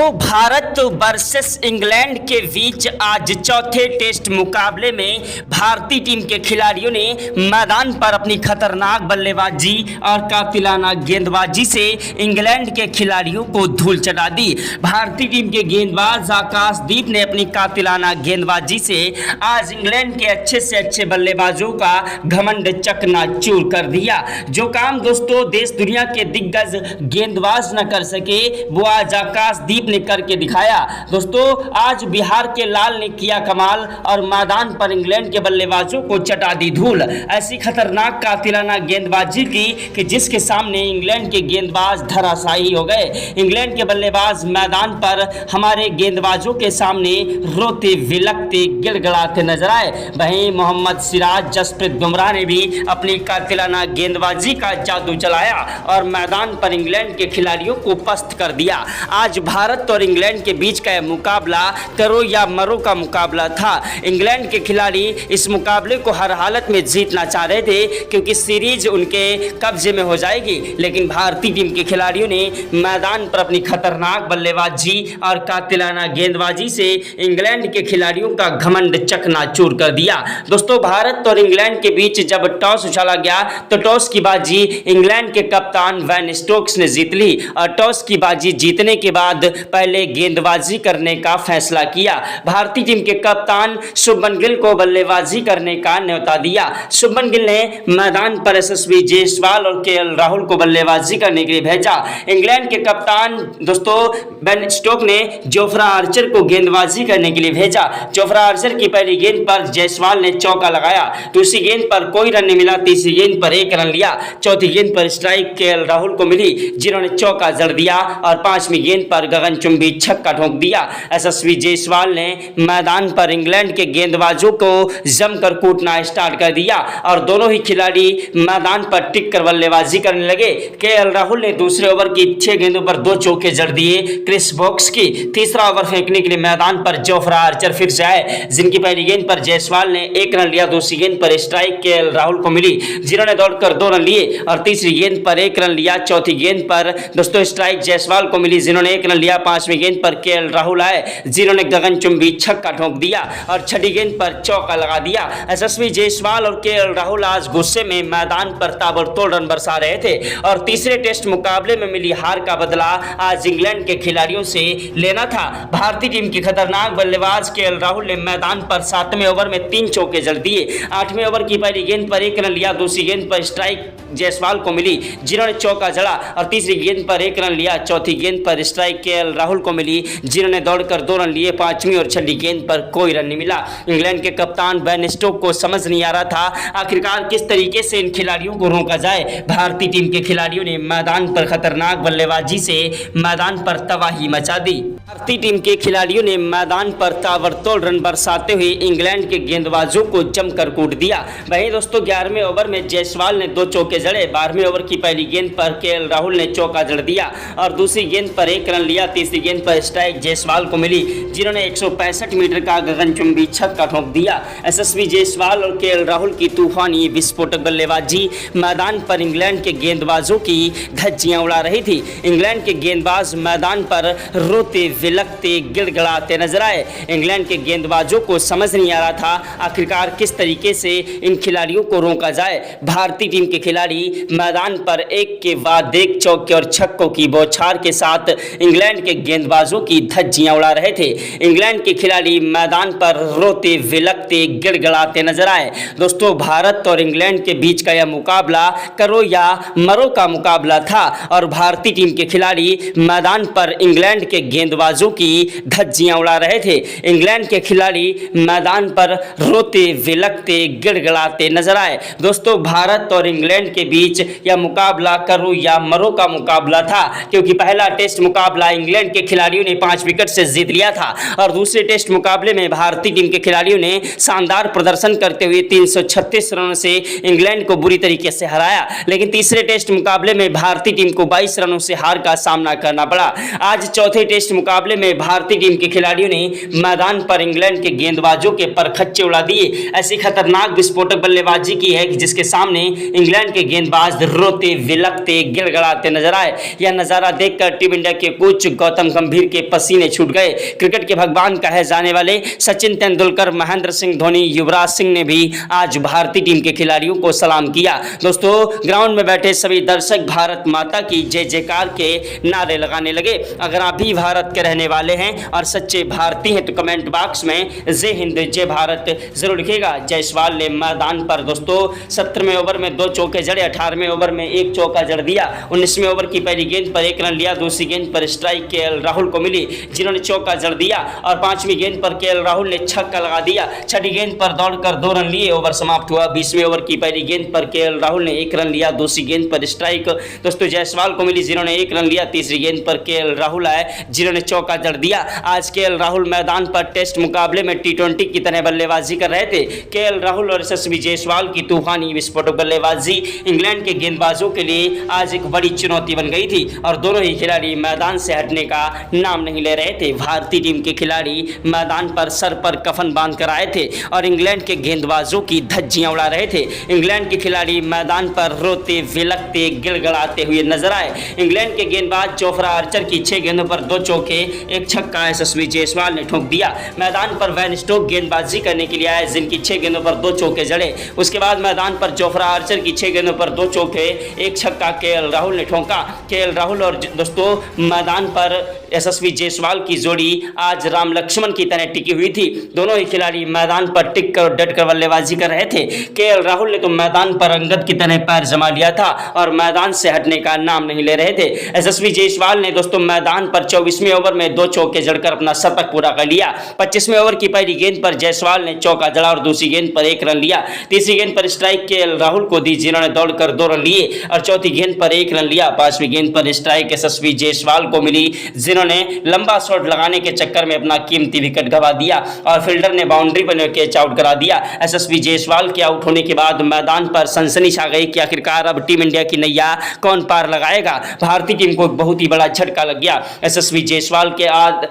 दोस्तों Bharat versus England के बीच आज चौथे टेस्ट मुकाबले में भारतीय टीम के खिलाड़ियों ने मैदान पर अपनी खतरनाक बल्लेबाजी और कातिलाना गेंदबाजी से इंग्लैंड के खिलाड़ियों को धूल चटा दी। भारतीय टीम के गेंदबाज आकाशदीप ने अपनी कातिलाना गेंदबाजी से आज इंग्लैंड के अच्छे से अच्छे बल्लेबाजों का घमंड चकनाचूर कर दिया। जो काम दोस्तों देश दुनिया के दिग्गज गेंदबाज न कर सके वो आज आकाशदीप ने करके दिखाया। दोस्तों आज बिहार के लाल ने किया कमाल और मैदान पर इंग्लैंड के बल्लेबाजों को चटा दी धूल। ऐसी खतरनाक कातिलाना गेंदबाजी की कि जिसके सामने इंग्लैंड के गेंदबाज धराशायी हो गए। इंग्लैंड के बल्लेबाज मैदान पर हमारे गेंदबाजों के सामने रोते विलकते गिड़गिड़ाते नजर आए। वहीं मोहम्मद सिराज जसप्रीत बुमराह ने भी अपनी कातिलाना गेंदबाजी का जादू चलाया और मैदान पर इंग्लैंड के खिलाड़ियों को पस्त कर दिया। आज भारत और इंग्लैंड के बीच का यह मुकाबला करो या मरो का मुकाबला था। इंग्लैंड के खिलाड़ी इस मुकाबले को हर हालत में जीतना चाह रहे थे क्योंकि सीरीज उनके कब्जे में हो जाएगी, लेकिन भारतीय टीम के खिलाड़ियों ने मैदान पर अपनी खतरनाक बल्लेबाजी और कातिलाना गेंदबाजी से इंग्लैंड के खिलाड़ियों का घमंड चकनाचूर कर दिया। दोस्तों भारत और इंग्लैंड के बीच जब टॉस उछाला गया तो टॉस की बाजी इंग्लैंड के कप्तान वेन स्टोक्स ने जीत ली और टॉस की बाजी जीतने के बाद पहले गेंदबाजी करने का फैसला किया। भारतीय टीम के कप्तान शुभमन गिल को बल्लेबाजी करने का न्योता दिया। शुभमन गिल ने मैदान पर यशस्वी जायसवाल और केएल राहुल को बल्लेबाजी करने के लिए भेजा। इंग्लैंड के कप्तान दोस्तों बेन स्टोक ने जोफ्रा आर्चर को गेंदबाजी करने के लिए भेजा। जोफ्रा आर्चर की पहली गेंद पर जायसवाल ने चौका लगाया, दूसरी गेंद पर कोई रन नहीं मिला, तीसरी गेंद पर एक रन लिया, चौथी गेंद पर स्ट्राइक केएल राहुल को मिली जिन्होंने चौका जड़ दिया और पांचवी गेंद पर गगनचुंबी छक्का ठोक दिया। यशस्वी जायसवाल ने मैदान पर इंग्लैंड के गेंदबाजों को जमकर कूटना स्टार्ट कर दिया और दोनों ही खिलाड़ी मैदान पर टिक कर बल्लेबाजी करने लगे। केएल राहुल ने दूसरे ओवर की 6 गेंदों पर 2 चौके जड़ दिए। क्रिस वोक्स की तीसरा ओवर फेंकने के लिए मैदान पर जोफ्रा आर्चर फिर से आए जिनकी पहली गेंद पर जायसवाल ने 1 रन लिया, दूसरी गेंद पर स्ट्राइक केएल राहुल को मिली जिन्होंने दौड़कर 2 रन लिए और तीसरी गेंद पर 1 रन लिया, चौथी गेंद पर दोस्तों स्ट्राइक जायसवाल को मिली जिन्होंने 1 रन लिया, पांचवी गेंद पर केएल राहुल आए जिन्होंने गगनचुंबी छक्का ठोक दिया और छठी गेंद पर चौका लगा दिया। यशस्वी जायसवाल और केएल राहुल आज गुस्से में मैदान पर ताबड़तोड़ रन बरसा रहे थे और तीसरे टेस्ट मुकाबले में मिली हार का बदला आज इंग्लैंड के खिलाड़ियों से लेना था। भारतीय टीम के खतरनाक बल्लेबाज केएल राहुल ने मैदान पर 7वें ओवर में 3 चौके जड़ दिए। 8वें ओवर की पहली गेंद पर 1 रन लिया, दूसरी गेंद पर स्ट्राइक जायसवाल को मिली जिन्होंने चौका जड़ा और तीसरी गेंद पर 1 रन लिया, चौथी गेंद पर स्ट्राइक केएल राहुल को मिली जिन्होंने दौड़कर 2 रन लिए, पांचवी और छठी गेंद पर कोई रन नहीं मिला। इंग्लैंड के कप्तान बेन स्टोक को समझ नहीं आ रहा था आखिरकार किस तरीके से इन खिलाड़ियों को रोका जाए। भारतीय टीम के खिलाड़ियों ने मैदान पर खतरनाक बल्लेबाजी से मैदान पर तबाही मचा दी। भारतीय टीम के खिलाड़ियों ने मैदान पर ताबड़तोड़ रन बरसाते हुए इंग्लैंड के गेंदबाजों को जमकर कूट दिया। वहीं दोस्तों 11वें ओवर में जायसवाल ने 2 चौके जड़े। 12वें ओवर की पहली गेंद पर केएल राहुल ने चौका जड़ दिया और दूसरी गेंद पर 1 रन लिया, तीसरी गेंद पर स्ट्राइक जायसवाल को मिली जिन्होंने 165 मीटर का गगनचुंबी छक्का ठोक दिया। यशस्वी जायसवाल और केएल राहुल की तूफानी विस्फोटक बल्लेबाजी मैदान पर इंग्लैंड के गेंदबाजों की धज्जियां उड़ा रही थी। इंग्लैंड के गेंदबाज मैदान पर रोते विलकते गिड़गिड़ाते नजर आए। इंग्लैंड के गेंदबाजों को समझ नहीं आ रहा था आखिरकार किस तरीके से इन खिलाड़ियों को रोका जाए। भारतीय टीम के खिलाड़ी मैदान पर एक के बाद एक चौके और छक्कों की बौछार के साथ इंग्लैंड के गेंदबाजों की धज्जियां उड़ा रहे थे। इंग्लैंड के खिलाड़ी मैदान पर रोते विलकते गिड़गिड़ाते नजर आए। दोस्तों भारत और इंग्लैंड के बीच का यह मुकाबला करो या मरो का मुकाबला था और भारतीय टीम के खिलाड़ी मैदान पर इंग्लैंड के गेंदबाजों की धज्जियां उड़ा रहे थे। इंग्लैंड के खिलाड़ी मैदान पर रोते विलकते गिड़गिड़ाते नजर आए। दोस्तों भारत और इंग्लैंड के बीच यह मुकाबला करो या मरो का मुकाबला था क्योंकि पहला टेस्ट मुकाबला इंग्लैंड के खिलाड़ियों ने 5 विकेट से जीत लिया था और दूसरे टेस्ट मुकाबले में भारतीय टीम के खिलाड़ियों ने शानदार प्रदर्शन करते हुए 336 रनों से इंग्लैंड को बुरी तरीके से हराया। लेकिन तीसरे टेस्ट मुकाबले में भारतीय टीम को 22 रनों से हार का सामना करना पड़ा। आज चौथे टेस्ट मुकाबले मुकाबले में भारतीय टीम के खिलाड़ियों ने मैदान पर इंग्लैंड के गेंदबाजों के परखच्चे उड़ा दिए। ऐसी खतरनाक विस्फोटक बल्लेबाजी की है कि जिसके सामने इंग्लैंड के गेंदबाज रोते विलकते गिड़गड़ाते नजर आए। यह नजारा देखकर टीम इंडिया के कोच गौतम गंभीर के पसीने छूट गए। क्रिकेट के भगवान कहे जाने वाले सचिन तेंदुलकर, महेंद्र सिंह धोनी, युवराज सिंह ने भी आज भारतीय टीम के खिलाड़ियों को सलाम किया। दोस्तों, ग्राउंड में बैठे सभी दर्शक भारत माता की जय जयकार के नारे लगाने लगे। अगर आप भी भारत के रहने वाले हैं और सच्चे भारतीय हैं तो कमेंट बॉक्स में जय हिंद जय भारत जरूर लिखिएगा। जायसवाल ने मैदान पर दोस्तों 17वें ओवर में 2 चौके जड़े, 18वें ओवर में 1 चौका जड़ दिया। 19वें ओवर की पहली गेंद पर 1 रन लिया। दूसरी गेंद पर स्ट्राइक केएल राहुल को मिली जिन्होंने चौका जड़ दिया और 5वीं गेंद पर केएल राहुल ने छक्का लगा दिया। 6ठी गेंद पर दौड़कर 2 रन लिए, ओवर समाप्त हुआ। 20वें ओवर की पहली गेंद पर केएल राहुल ने 1 रन लिया। दूसरी गेंद पर स्ट्राइक दोस्तों जायसवाल को मिली जिन्होंने 1 रन लिया। तीसरी गेंद पर केएल राहुल आए जिन्होंने चौका जड़ दिया। आज केएल राहुल मैदान पर टेस्ट मुकाबले में टी20 की तरह बल्लेबाजी कर रहे थे। केएल राहुल और यशस्वी जायसवाल की तूफानी विस्फोटक बल्लेबाजी इंग्लैंड के गेंदबाजों के लिए आज एक बड़ी चुनौती बन गई थी और दोनों ही खिलाड़ी मैदान से हटने का नाम नहीं ले रहे थे। भारतीय टीम के खिलाड़ी मैदान पर सर पर कफन बांध कर आए थे और इंग्लैंड के गेंदबाजों की धज्जियां उड़ा रहे थे। इंग्लैंड के खिलाड़ी मैदान पर रोते विलकते गिड़गड़ाते हुए नजर आए। इंग्लैंड के गेंदबाज जोफ्रा आर्चर की 6 गेंदों पर 2 चौके 1 छक्का यशस्वी जायसवाल ने ठोक दिया। मैदान पर वैन स्टोक गेंदबाजी करने के लिए आए जिनकी 6 गेंदों पर 2 चौके जड़े। उसके बाद मैदान पर जोफ्रा आर्चर की 6 गेंदों पर 2 चौके 1 छक्का केएल राहुल ने ठोका। केएल राहुल और दोस्तों मैदान पर यशस्वी जायसवाल की जोड़ी आज राम लक्ष्मण की तरह टिकी हुई थी। दोनों ही खिलाड़ी मैदान पर टिक कर डट कर बल्लेबाजी कर रहे थे। केएल राहुल ने तो मैदान पर अंगद की तरह पैर जमा लिया था और मैदान से हटने का नाम नहीं ले रहे थे। यशस्वी जायसवाल ने दोस्तों मैदान पर 24वें ओवर में 2 चौके जड़कर अपना शतक पूरा कर लिया। 25वें ओवर की पहली गेंद पर जायसवाल ने चौका जड़ा और दूसरी गेंद पर 1 रन लिया। तीसरी गेंद पर स्ट्राइक केएल राहुल को दी जिन्होंने दौड़कर 2 रन लिए और चौथी गेंद पर 1 रन लिया। 5वीं गेंद पर स्ट्राइक यशस्वी जायसवाल को मिली जिन्होंने लंबा शॉट लगाने के चक्कर में अपना कीमती विकेट गंवा दिया और फील्डर ने बाउंड्री पर कैच आउट करा दिया। यशस्वी जायसवाल के आउट होने के बाद मैदान पर सनसनी छा गई कि आखिरकार अब टीम इंडिया की नैया कौन पार लगाएगा। भारतीय टीम को बहुत ही बड़ा झटका लग गया। यशस्वी जायसवाल के आज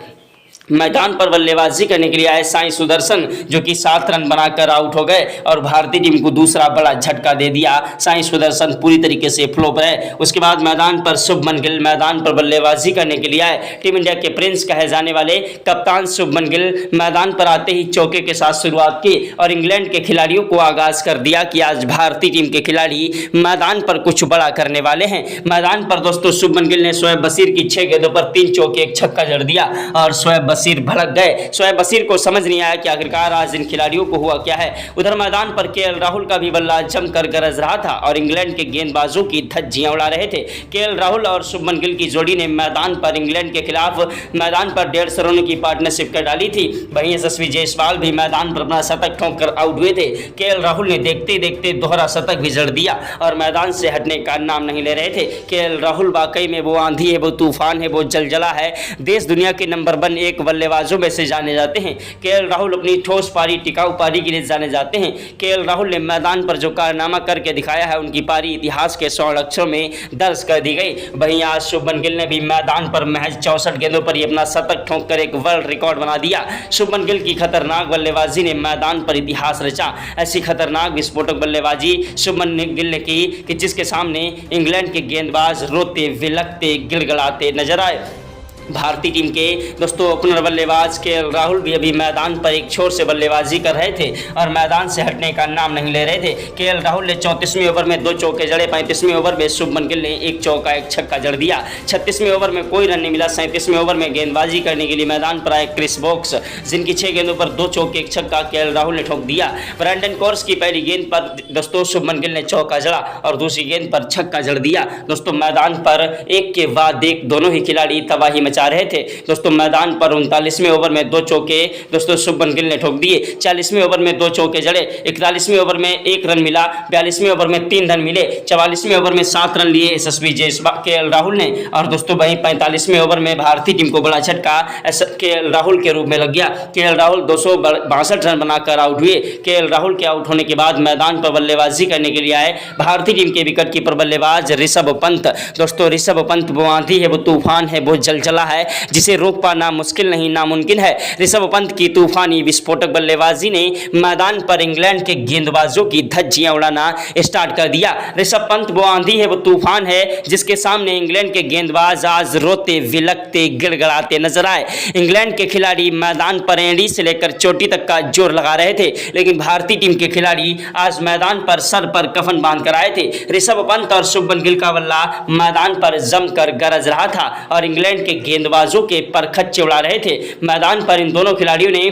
मैदान पर बल्लेबाजी करने के लिए आए साई सुदर्शन जो कि 7 रन बनाकर आउट हो गए और भारतीय टीम को दूसरा बड़ा झटका दे दिया। साई सुदर्शन पूरी तरीके से फ्लॉप रहे। उसके बाद मैदान पर शुभमन गिल मैदान पर बल्लेबाजी करने के लिए आए। टीम इंडिया के प्रिंस कहे जाने वाले कप्तान शुभमन गिल मैदान पर आते ही चौके के साथ शुरुआत की और इंग्लैंड के खिलाड़ियों को आगाज कर दिया कि आज भारतीय टीम के खिलाड़ी मैदान पर कुछ बड़ा करने वाले हैं। मैदान पर दोस्तों शुभमन गिल ने शोएब बशीर की 6 गेंदों पर 3 चौके 1 छक्का जड़ दिया और शोएब बशीर भड़क गए। शोएब बशीर को समझ नहीं आया कि आखिरकार आज इन खिलाड़ियों को हुआ क्या है। उधर मैदान पर केएल राहुल का भी बल्ला जमकर गरज रहा था और इंग्लैंड के गेंदबाजों की धज्जियां उड़ा रहे थे। केएल राहुल और शुभमन गिल की जोड़ी ने मैदान पर इंग्लैंड के खिलाफ मैदान पर 150 रनों की पार्टनरशिप कर डाली थी। वहीं यशस्वी जायसवाल भी मैदान पर अपना शतक ठोक कर आउट हुए थे। केएल राहुल ने देखते देखते दोहरा शतक भी जड़ दिया और मैदान से हटने का नाम नहीं ले रहे थे। केएल राहुल वाकई में वो आंधी है, वो तूफान है, वो जलजला है। देश दुनिया के नंबर 1 बल्लेबाजों में से जाने जाते हैं। केएल राहुल अपनी ठोस पारी, टिकाऊ पारी के लिए जाने जाते हैं। केएल राहुल ने मैदान पर जो कारनामा करके दिखाया है उनकी पारी इतिहास के 100 अक्षरों में दर्ज कर दी गई। वहीं आज शुभमन गिल ने भी मैदान पर महज 64 गेंदों पर ही अपना शतक ठोक कर एक वर्ल्ड रिकॉर्ड बना दिया। शुभमन गिल की खतरनाक बल्लेबाजी ने मैदान पर इतिहास रचा। ऐसी खतरनाक विस्फोटक बल्लेबाजी शुभमन गिल ने की कि जिसके सामने इंग्लैंड के गेंदबाज रोते विलकते गिड़गड़ाते नजर आए। भारतीय टीम के दोस्तों ओपनर बल्लेबाज केएल राहुल भी अभी मैदान पर एक छोर से बल्लेबाजी कर रहे थे और मैदान से हटने का नाम नहीं ले रहे थे। केएल राहुल ने 34वें ओवर में 2 चौके जड़े। 35वें ओवर में शुभमन गिल ने 1 चौका 1 छक्का जड़ दिया। 36वें ओवर में कोई रन नहीं मिला। 37वें ओवर में गेंदबाजी करने के लिए मैदान पर आए क्रिस वोक्स जिनकी 6 गेंदों पर 2 चौके 1 छक्का केएल राहुल ने ठोक दिया। ब्रैंडन कोर्स की पहली गेंद पर दोस्तों शुभमन गिल ने चौका जड़ा और दूसरी गेंद पर छक्का जड़ दिया। दोस्तों मैदान पर एक के बाद एक दोनों ही खिलाड़ी तबाही मचा रहे थे। दोस्तों मैदान पर 39वें ओवर में 2 चौके दोस्तों शुभमन गिल ने ठोक दिए। 40वें ओवर में 2 चौके जड़े। 41वें ओवर में 1 रन मिला। 42वें ओवर में 3 रन मिले। 44वें ओवर में 7 रन लिए यशस्वी जायसवाल केएल राहुल ने और दोस्तों वहीं 45वें ओवर में भारतीय टीम को बड़ा झटका केएल राहुल के रूप में लग गया। केएल राहुल 262 रन बनाकर आउट हुए। केएल राहुल के आउट होने के बाद मैदान पर बल्लेबाजी करने के लिए आए भारतीय टीम के विकेट कीपर बल्लेबाज ऋषभ पंत। दोस्तों ऋषभ पंत वो आंधी है, वो तूफान है, वो जलजला है जिसे रोक पाना मुश्किल नहीं नामुमकिन है। ऋषभ पंत की तूफानी विस्फोटक बल्लेबाजी ने मैदान पर इंग्लैंड के गेंदबाजों की धज्जियां उड़ाना स्टार्ट कर दिया। ऋषभ पंत वो आंधी है, वो तूफान है जिसके सामने इंग्लैंड के गेंदबाज आज रोते विलकते गिड़गड़ाते नजर आए। इंग्लैंड के खिलाड़ी मैदान पर एड़ी से लेकर चोटी तक का जोर लगा रहे थे, लेकिन भारतीय टीम के खिलाड़ी आज मैदान पर सर पर कफन बांध कर आए थे। ऋषभ पंत और शुभमन गिल का बल्ला मैदान पर जमकर गरज रहा था और इंग्लैंड के गेंदबाजों के परखच्चे उड़ा रहे थे। मैदान पर इन दोनों खिलाड़ियों ने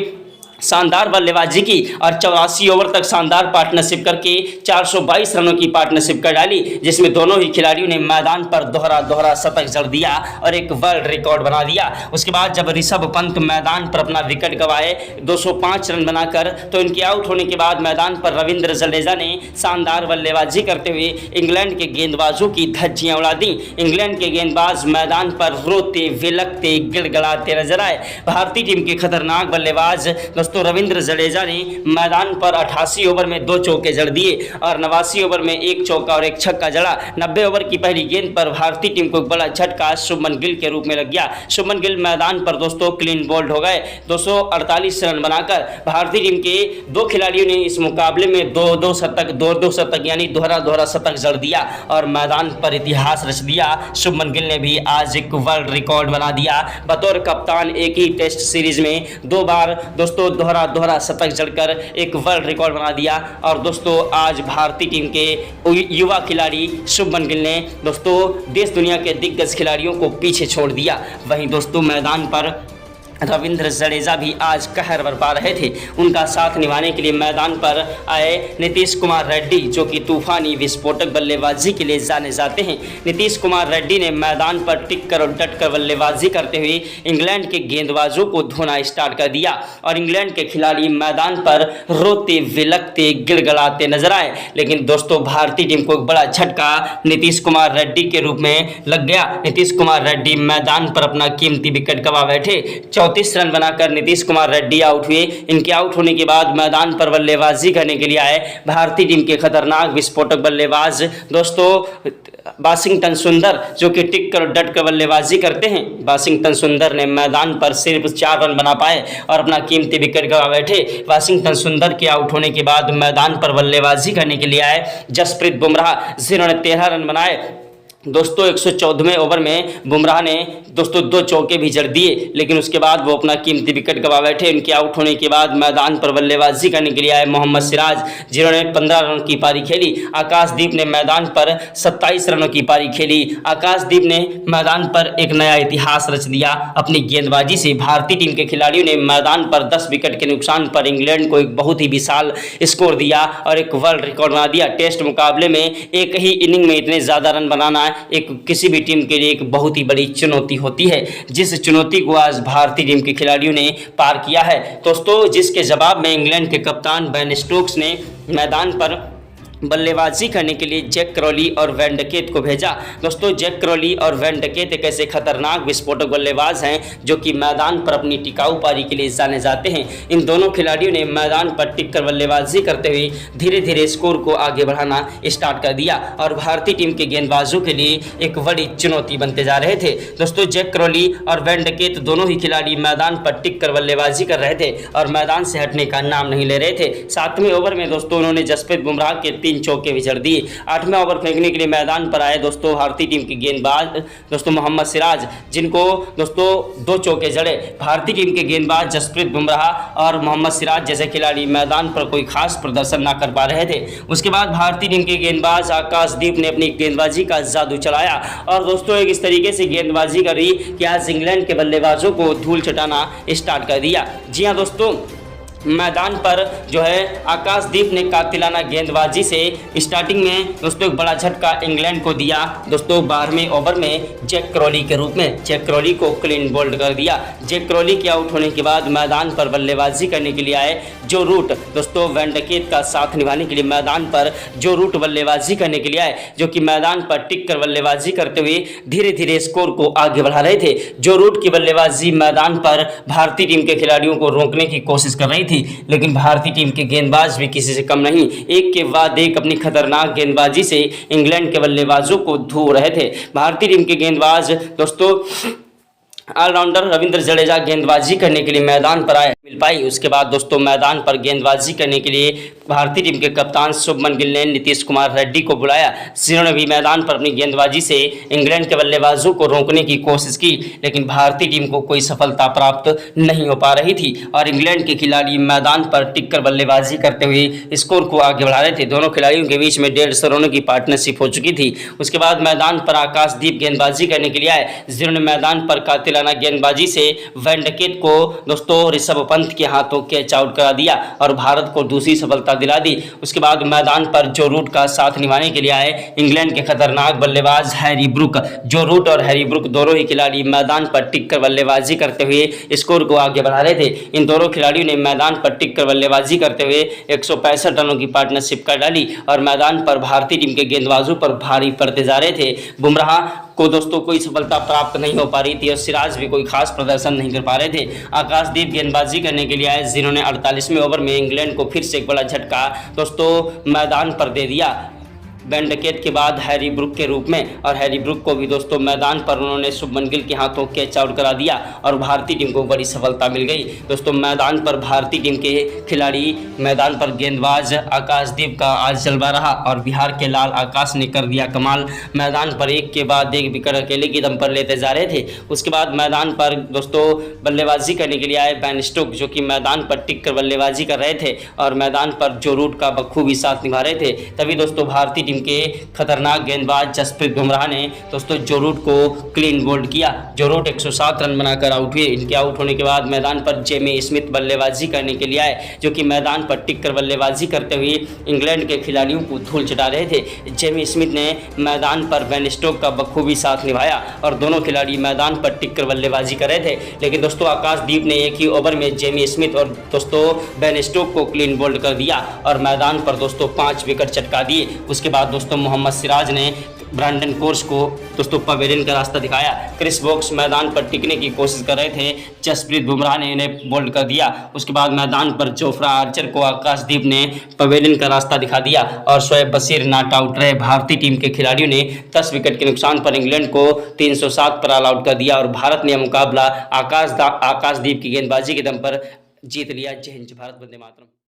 शानदार बल्लेबाजी की और 84 ओवर तक शानदार पार्टनरशिप करके 422 रनों की पार्टनरशिप कर डाली, जिसमें दोनों ही खिलाड़ियों ने मैदान पर दोहरा शतक जड़ दिया और एक वर्ल्ड रिकॉर्ड बना दिया। उसके बाद जब ऋषभ पंत मैदान पर अपना विकेट गंवाए 205 रन बनाकर, तो इनके आउट होने के बाद मैदान पर रविंद्र जडेजा ने शानदार बल्लेबाजी करते हुए इंग्लैंड के गेंदबाजों की धज्जियां उड़ा दी। इंग्लैंड के गेंदबाज मैदान पर रोते विलकते गिड़गड़ाते नजर आए। भारतीय टीम के खतरनाक बल्लेबाज दोस्तों रविंद्र जडेजा ने मैदान पर 88 ओवर में 2 चौके जड़ दिए और 89 ओवर में 1 चौका और 1 छक्का जड़ा। 90 ओवर की पहली गेंद पर भारतीय टीम को एक बड़ा झटका शुभमन गिल के रूप में लग गया। शुभमन गिल मैदान पर दोस्तों क्लीन बोल्ड हो गए 248 रन बनाकर। भारतीय टीम के 2 खिलाड़ियों ने इस मुकाबले में दो शतक यानी दोहरा शतक जड़ दिया और मैदान पर इतिहास रच दिया। शुभमन गिल ने भी आज एक वर्ल्ड रिकॉर्ड बना दिया। बतौर कप्तान एक ही टेस्ट सीरीज में 2 बार दोस्तों दोहरा शतक जड़कर एक वर्ल्ड रिकॉर्ड बना दिया। और दोस्तों आज भारतीय टीम के युवा खिलाड़ी शुभमन गिल ने दोस्तों देश दुनिया के दिग्गज खिलाड़ियों को पीछे छोड़ दिया। वहीं दोस्तों मैदान पर रविंद्र जडेजा भी आज कहर बरपा रहे थे। उनका साथ निभाने के लिए मैदान पर आए नीतीश कुमार रेड्डी, जो कि तूफानी विस्फोटक बल्लेबाजी के लिए जाने जाते हैं। नीतीश कुमार रेड्डी ने मैदान पर टिक कर और डट कर बल्लेबाजी करते हुए इंग्लैंड के गेंदबाजों को धोना स्टार्ट कर दिया और इंग्लैंड के खिलाड़ी मैदान पर रोते विलकते गिड़गड़ाते नजर आए। लेकिन दोस्तों भारतीय टीम को एक बड़ा झटका नीतीश कुमार रेड्डी के रूप में लग गया। नीतीश कुमार रेड्डी मैदान पर अपना कीमती विकेट गंवा बैठे। 34 रन बनाकर नीतीश कुमार रेड्डी आउट हुए। इनके आउट होने के बाद मैदान पर बल्लेबाजी करने के लिए आए भारतीय टीम के खतरनाक विस्फोटक बल्लेबाज दोस्तों वाशिंगटन सुंदर, जो कि टिक कर डट कर बल्लेबाजी करते हैं। वाशिंगटन सुंदर ने मैदान पर सिर्फ 4 रन बना पाए और अपना कीमती विकेट गंवा बैठे। वाशिंगटन सुंदर के आउट होने के बाद मैदान पर बल्लेबाजी करने के लिए आए जसप्रीत बुमराह, जिन्होंने 13 रन बनाए। दोस्तों 114वें ओवर में बुमराह ने दोस्तों 2 चौके भी जड़ दिए, लेकिन उसके बाद वो अपना कीमती विकेट गंवा बैठे। इनके आउट होने के बाद मैदान पर बल्लेबाजी करने के लिए आए मोहम्मद सिराज, जिन्होंने 15 रन की पारी खेली। आकाशदीप ने मैदान पर 27 रनों की पारी खेली। आकाशदीप ने मैदान पर एक नया इतिहास रच दिया अपनी गेंदबाजी से। भारतीय टीम के खिलाड़ियों ने मैदान पर 10 विकेट के नुकसान पर इंग्लैंड को एक बहुत ही विशाल स्कोर दिया और एक वर्ल्ड रिकॉर्ड बना दिया। टेस्ट मुकाबले में एक ही इनिंग में इतने ज़्यादा रन बनाना एक किसी भी टीम के लिए एक बहुत ही बड़ी चुनौती होती है, जिस चुनौती को आज भारतीय टीम के खिलाड़ियों ने पार किया है दोस्तों, जिसके जवाब में इंग्लैंड के कप्तान बेन स्टोक्स ने मैदान पर बल्लेबाजी करने के लिए जैक क्रॉली और वैन डकेट को भेजा। दोस्तों जैक क्रॉली और वैन डकेट एक ऐसे खतरनाक विस्फोटक बल्लेबाज हैं जो कि मैदान पर अपनी टिकाऊ पारी के लिए जाने जाते हैं। इन दोनों खिलाड़ियों ने मैदान पर टिक कर बल्लेबाजी करते हुए धीरे धीरे स्कोर को आगे बढ़ाना स्टार्ट कर दिया और भारतीय टीम के गेंदबाजों के लिए एक बड़ी चुनौती बनते जा रहे थे। दोस्तों जैक क्रॉली और वैन डकेट दोनों ही खिलाड़ी मैदान पर टिक कर बल्लेबाजी कर रहे थे और मैदान से हटने का नाम नहीं ले रहे थे। 7वें ओवर में दोस्तों उन्होंने जसप्रीत बुमराह के 3 चौके भी जड़ दिए। 8वें ओवर फेंकने के लिए मैदान पर आए दोस्तों भारतीय टीम के गेंदबाज दोस्तों मोहम्मद सिराज, जिनको दोस्तों 2 चौके जड़े। भारतीय टीम के गेंदबाज जसप्रीत बुमराह और मोहम्मद सिराज जैसे खिलाड़ी मैदान पर कोई खास प्रदर्शन ना कर पा रहे थे। उसके बाद भारतीय टीम के गेंदबाज आकाशदीप ने अपनी गेंदबाजी का जादू चलाया और दोस्तों एक इस तरीके से गेंदबाजी करी कि आज इंग्लैंड के बल्लेबाजों को धूल चटाना स्टार्ट कर दिया। जी हाँ दोस्तों, मैदान पर जो है आकाशदीप ने कातिलाना गेंदबाजी से स्टार्टिंग में दोस्तों एक बड़ा झटका इंग्लैंड को दिया। दोस्तों 12वें ओवर में जैक क्रॉली के रूप में जैक क्रॉली को क्लीन बोल्ड कर दिया। जैक क्रॉली के आउट होने के बाद मैदान पर बल्लेबाजी करने के लिए आए जो रूट, दोस्तों वैन डकेट का साथ निभाने के लिए मैदान पर जो रूट बल्लेबाजी करने के लिए आए, जो कि मैदान पर टिक कर बल्लेबाजी करते हुए धीरे धीरे स्कोर को आगे बढ़ा रहे थे। जो रूट की बल्लेबाजी मैदान पर भारतीय टीम के खिलाड़ियों को रोकने की कोशिश कर रही थी, लेकिन भारतीय टीम के गेंदबाज भी किसी से कम नहीं, एक के बाद एक अपनी खतरनाक गेंदबाजी से इंग्लैंड के बल्लेबाजों को धो रहे थे। भारतीय टीम के गेंदबाज दोस्तों ऑलराउंडर रविंद्र जडेजा गेंदबाजी करने के लिए मैदान पर आए, मिल पाई। उसके बाद दोस्तों मैदान पर गेंदबाजी करने के लिए भारतीय टीम के कप्तान शुभमन गिल ने नीतीश कुमार रेड्डी को बुलाया, जिन्होंने भी मैदान पर अपनी गेंदबाजी से इंग्लैंड के बल्लेबाजों को रोकने की कोशिश की, लेकिन भारतीय टीम को कोई सफलता प्राप्त नहीं हो पा रही थी और इंग्लैंड के खिलाड़ी मैदान पर टिककर बल्लेबाजी करते हुए स्कोर को आगे बढ़ा रहे थे। दोनों खिलाड़ियों के बीच में 150 रनों की पार्टनरशिप हो चुकी थी। उसके बाद मैदान पर आकाशदीप गेंदबाजी करने के लिए आए, जिन्होंने मैदान पर कातिलाना गेंदबाजी से वेंडकेट को दोस्तों ऋषभ पंत के हाथों कैच आउट करा दिया और भारत को दूसरी सफलता दिला दी। उसके बाद मैदान पर जो रूट का साथ निभाने के लिए आए इंग्लैंड के खतरनाक बल्लेबाज हैरी ब्रुक। जो रूट और हैरी ब्रुक दोनों ही खिलाड़ी मैदान पर टिककर बल्लेबाजी करते हुए स्कोर को आगे बढ़ा रहे थे। इन दोनों खिलाड़ियों ने मैदान पर टिककर बल्लेबाजी करते हुए 165 रनों की पार्टनरशिप कर डाली और मैदान पर भारतीय टीम के गेंदबाजों पर भारी पड़ते जा रहे थे। बुमराह को दोस्तों कोई सफलता प्राप्त नहीं हो पा रही थी और सिराज भी कोई खास प्रदर्शन नहीं कर पा रहे थे। आकाशदीप गेंदबाजी करने के लिए आए, जिन्होंने 48वें ओवर में इंग्लैंड को फिर से एक बड़ा झटका दोस्तों मैदान पर दे दिया वेंडकेट के बाद हैरी ब्रुक के रूप में, और हैरी ब्रुक को भी दोस्तों मैदान पर उन्होंने शुभमन गिल के हाथों कैच आउट करा दिया और भारतीय टीम को बड़ी सफलता मिल गई। दोस्तों मैदान पर भारतीय टीम के खिलाड़ी, मैदान पर गेंदबाज आकाशदीप का आज जलवा रहा और बिहार के लाल आकाश ने कर दिया कमाल। मैदान पर एक के बाद एक विकेट अकेले की दम पर लेते जा रहे थे। उसके बाद मैदान पर दोस्तों बल्लेबाजी करने के लिए आए बेन स्टोक्स, जो कि मैदान पर टिक कर बल्लेबाजी कर रहे थे और मैदान पर जो रूट का बखूबी साथ निभा रहे थे। तभी दोस्तों भारतीय टीम के खतरनाक गेंदबाज जसप्रीत बुमराह ने दोस्तों जो रूट को क्लीन बोल्ड किया। जो रूट 107 रन बनाकर आउट हुए। इनके आउट होने के बाद मैदान पर जेमी स्मिथ बल्लेबाजी करने के लिए आए, जो कि मैदान पर टिककर बल्लेबाजी करते हुए इंग्लैंड के खिलाड़ियों को धूल चटा रहे थे। जेमी स्मिथ ने मैदान पर बेन स्टोक्स का बखूबी साथ निभाया और दोनों खिलाड़ी मैदान पर टिककर बल्लेबाजी कर रहे थे। लेकिन दोस्तों आकाशदीप ने एक ही ओवर में जेमी स्मिथ और दोस्तों बेन स्टोक्स को क्लीन बोल्ड कर दिया और मैदान पर दोस्तों 5 विकेट चटका दिए। उसके बाद दोस्तों मोहम्मद सिराज ने ब्रांडन कोर्स को दोस्तों पवेलियन का रास्ता दिखाया। क्रिस वोक्स मैदान पर टिकने की कोशिश कर रहे थे, जसप्रीत बुमराह ने इन्हें बोल्ड कर दिया। उसके बाद मैदान पर जोफ्रा आर्चर को आकाशदीप ने पवेलियन का रास्ता दिखा दिया और शोएब बशीर नॉट आउट रहे। भारतीय टीम के खिलाड़ियों ने 10 विकेट के नुकसान पर इंग्लैंड को 307 पर ऑल आउट कर दिया और भारत ने यह मुकाबला आकाशदीप की गेंदबाजी के दम पर जीत लिया। जय हिंद, भारत वंदे मातरम।